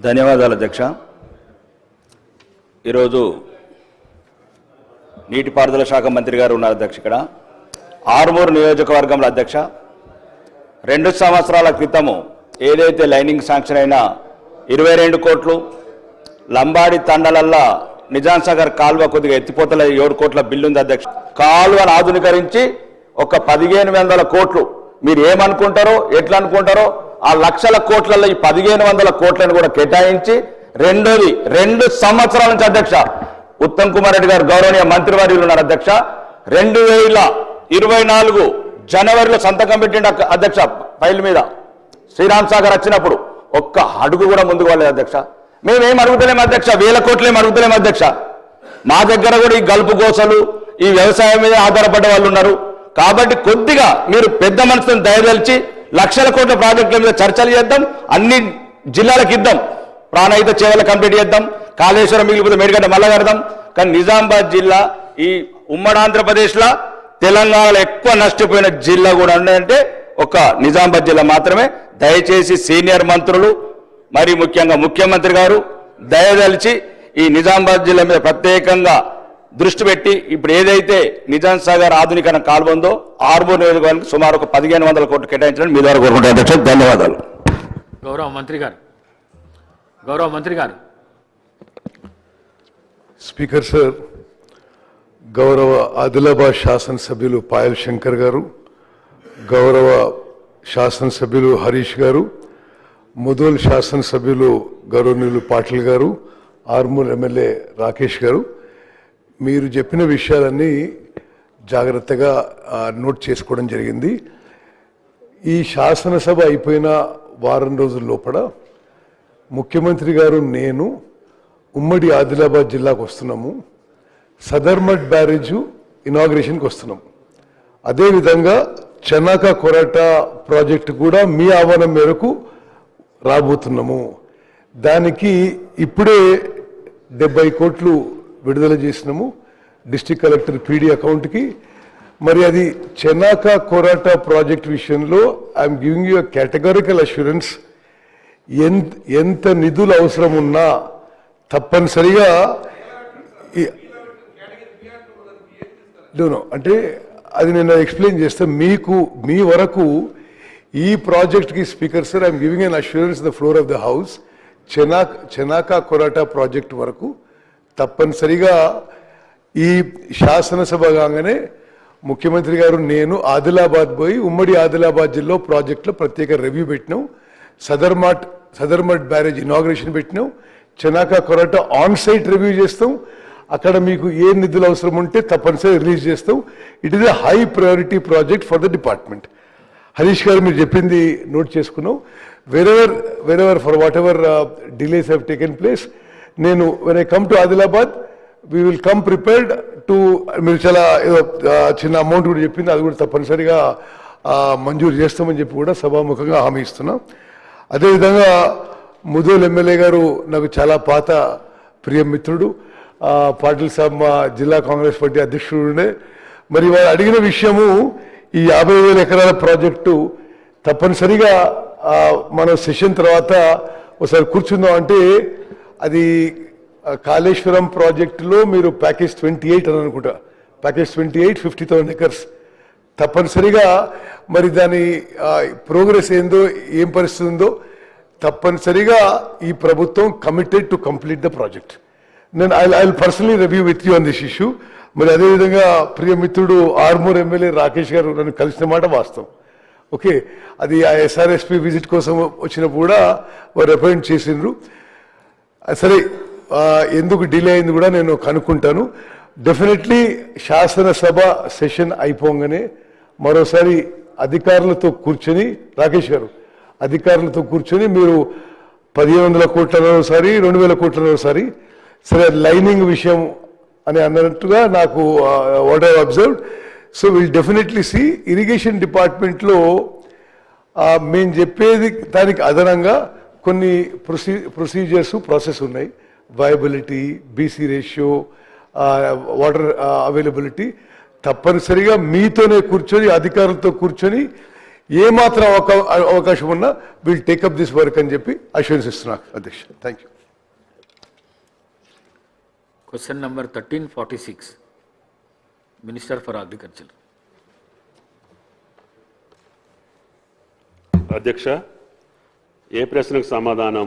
ధన్యవాదాలు అధ్యక్ష. ఈరోజు నీటిపారుదల శాఖ మంత్రి గారు ఉన్నారు అధ్యక్ష. ఇక్కడ ఆర్మూరు నియోజకవర్గంలో అధ్యక్ష 2 సంవత్సరాల క్రితము ఏదైతే లైనింగ్ శాంక్షన్ అయినా 22 కోట్లు, లంబాడి తండలల్లా నిజాం సాగర్ కాలువ కొద్దిగా ఎత్తిపోతల 7 కోట్ల బిల్లు ఉంది అధ్యక్ష. కాలువను ఆధునీకరించి ఒక 1500 కోట్లు, మీరు ఏమనుకుంటారో ఎట్లా అనుకుంటారో ఆ లక్షల కోట్లలో ఈ 1500 కోట్లను కూడా కేటాయించి రెండోది 2 సంవత్సరాల నుంచి అధ్యక్ష ఉత్తమ్ కుమార్ రెడ్డి గారు గౌరవనీయ మంత్రివర్యులు ఉన్నారు అధ్యక్ష. 2024 జనవరిలో సంతకం పెట్టిండు అధ్యక్ష ఫైల్ మీద. శ్రీరామ్ సాగర్ వచ్చినప్పుడు ఒక్క అడుగు కూడా ముందుకు వెళ్ళలేదు అధ్యక్ష. మేమేం అడుగుతలేము అధ్యక్ష, 1000 కోట్లేం అడుగుతలేము అధ్యక్ష. మా దగ్గర కూడా ఈ గల్పు గోసలు ఈ వ్యవసాయం మీద ఆధారపడ్డ వాళ్ళు ఉన్నారు. కాబట్టి కొద్దిగా మీరు పెద్ద మనసును దయదలిచి లక్షల కోట్ల ప్రాజెక్టుల మీద చర్చలు చేద్దాం, అన్ని జిల్లాలకు ఇద్దాం, ప్రాణహిత చేవలు కంప్లీట్ చేద్దాం, కాళేశ్వరం మిగిలిపోతే మేడిగడ్డ మళ్ళా కడదాం. కానీ నిజామాబాద్ జిల్లా ఈ ఉమ్మడి ఆంధ్రప్రదేశ్లో తెలంగాణలో ఎక్కువ నష్టపోయిన జిల్లా కూడా ఉందంటే ఒక నిజామాబాద్ జిల్లా మాత్రమే. దయచేసి సీనియర్ మంత్రులు మరి ముఖ్యంగా ముఖ్యమంత్రి గారు దయదలిచి ఈ నిజామాబాద్ జిల్లా మీద ప్రత్యేకంగా దృష్టి పెట్టి ఇప్పుడు ఏదైతే నిజాం సాగర్ ఆధునీకరణ కాలువ ఉందో ఆర్మూర్ నియోజకవర్గానికి సుమారు ఒక 1500 కోట్లు కేటాయించడం మీ ద్వారా కోరుకుంటున్నాను అధ్యక్ష. ధన్యవాదాలు. గౌరవ మంత్రి గారు. స్పీకర్ సార్, గౌరవ ఆదిలాబాద్ శాసనసభ్యులు పాయల్ శంకర్ గారు, గౌరవ శాసనసభ్యులు హరీష్ గారు, ముదోల్ శాసనసభ్యులు గౌరవనీయులు పాటిల్ గారు, ఆర్మూర్ ఎమ్మెల్యే రాకేష్ గారు, మీరు చెప్పిన విషయాలన్నీ జాగ్రత్తగా నోట్ చేసుకోవడం జరిగింది. ఈ శాసనసభ అయిపోయిన వారం రోజుల లోపల ముఖ్యమంత్రి గారు నేను ఉమ్మడి ఆదిలాబాద్ జిల్లాకు వస్తున్నాము. సదర్మట్ బ్యారేజు ఇనాగ్రేషన్కి వస్తున్నాము. అదేవిధంగా చెన్నాక కొరాటా ప్రాజెక్టు కూడా మీ ఆహ్వానం మేరకు రాబోతున్నాము. దానికి ఇప్పుడే 70 కోట్లు విడుదల చేసినాము డిస్ట్రిక్ట్ కలెక్టర్ పీడీ అకౌంట్కి. మరి అది చెన్నాక కొరాటా ప్రాజెక్ట్ విషయంలో I'm giving you categorical assurance. ఎంత నిధులు అవసరం ఉన్నా తప్పనిసరిగా అంటే అది నేను ఎక్స్ప్లెయిన్ చేస్తే మీ వరకు ఈ ప్రాజెక్ట్కి speaker sir I'm giving an assurance the floor of the house. Chanaka Korata project వరకు తప్పనిసరిగా ఈ శాసనసభ కాగానే ముఖ్యమంత్రి గారు నేను ఆదిలాబాద్ పోయి ఉమ్మడి ఆదిలాబాద్ జిల్లా ప్రాజెక్టులో ప్రత్యేక రివ్యూ పెట్టినాం. సదర్మట్ బ్యారేజ్ ఇనాగ్రేషన్ పెట్టినాం. Chanaka Korata on site review చేస్తాం. అక్కడ మీకు ఏ నిధులు అవసరం ఉంటే తప్పనిసరిగా రిలీజ్ చేస్తాం. It is a high priority project for the department. Harish గారు మీరు చెప్పింది నోట్ చేసుకున్నాం. wherever for whatever delays have taken place, నేను when I come to Adilabad, we will come prepared to మీరు చాలా చిన్న అమౌంట్ కూడా చెప్పింది, అది కూడా తప్పనిసరిగా మంజూరు చేస్తామని చెప్పి కూడా సభాముఖంగా హామీ ఇస్తున్నాం. అదేవిధంగా ముదోల్ ఎమ్మెల్యే గారు నాకు చాలా పాత ప్రియ మిత్రుడు, పాటిల్ సాబ్ మా జిల్లా కాంగ్రెస్ పార్టీ అధ్యక్షుడు ఉండే. మరి వారు అడిగిన విషయము ఈ 50,000 ఎకరాల ప్రాజెక్టు తప్పనిసరిగా మన సెషన్ తర్వాత ఒకసారి కూర్చుందాం. అంటే అది కాళేశ్వరం ప్రాజెక్టులో మీరు ప్యాకేజ్ 28 అని అనుకుంటా, ప్యాకేజ్ 28 50,000 ఎకర్స్ తప్పనిసరిగా మరి దాని ప్రోగ్రెస్ ఏందో ఏం పరిస్థితి ఉందో తప్పనిసరిగా ఈ ప్రభుత్వం committed to complete the project. నేను I personally review with you on this issue. మరి అదేవిధంగా ప్రియ మిత్రుడు ఆర్మూర్ ఎమ్మెల్యే రాకేష్ గారు నన్ను కలిసిన మాట వాస్తవం. ఓకే, అది ఆ ఎస్ఆర్ఎస్పి విజిట్ కోసం వచ్చినప్పుడు కూడా వారు అపాయింట్ చేసిండ్రు. సరే, ఎందుకు డిలే అయింది కూడా నేను కనుక్కుంటాను. డెఫినెట్లీ శాసనసభ సెషన్ అయిపోగానే మరోసారి అధికారులతో కూర్చొని, రాకేష్ గారు అధికారులతో కూర్చొని మీరు 1500 కోట్లనోసారి 2000 కోట్లనోసారి సరే లైనింగ్ విషయం అని అన్నట్టుగా నాకు what I observed. So will definitely see irrigation డిపార్ట్మెంట్లో మేము చెప్పేది దానికి అదనంగా కొన్ని ప్రొసీజర్స్ ప్రాసెస్ ఉన్నాయి. Viability, BC ratio, water availability తప్పనిసరిగా మీతోనే కూర్చొని అధికారులతో కూర్చొని ఏ మాత్రం అవకాశం ఉన్నా విల్ టేకప్ దిస్ వర్క్ అని చెప్పి అష్యూరెన్స్ ఇస్తున్నా అధ్యక్ష. Thank you. Question number 1346, Minister for Agriculture. అధ్యక్ష, ఏ ప్రశ్నకు సమాధానం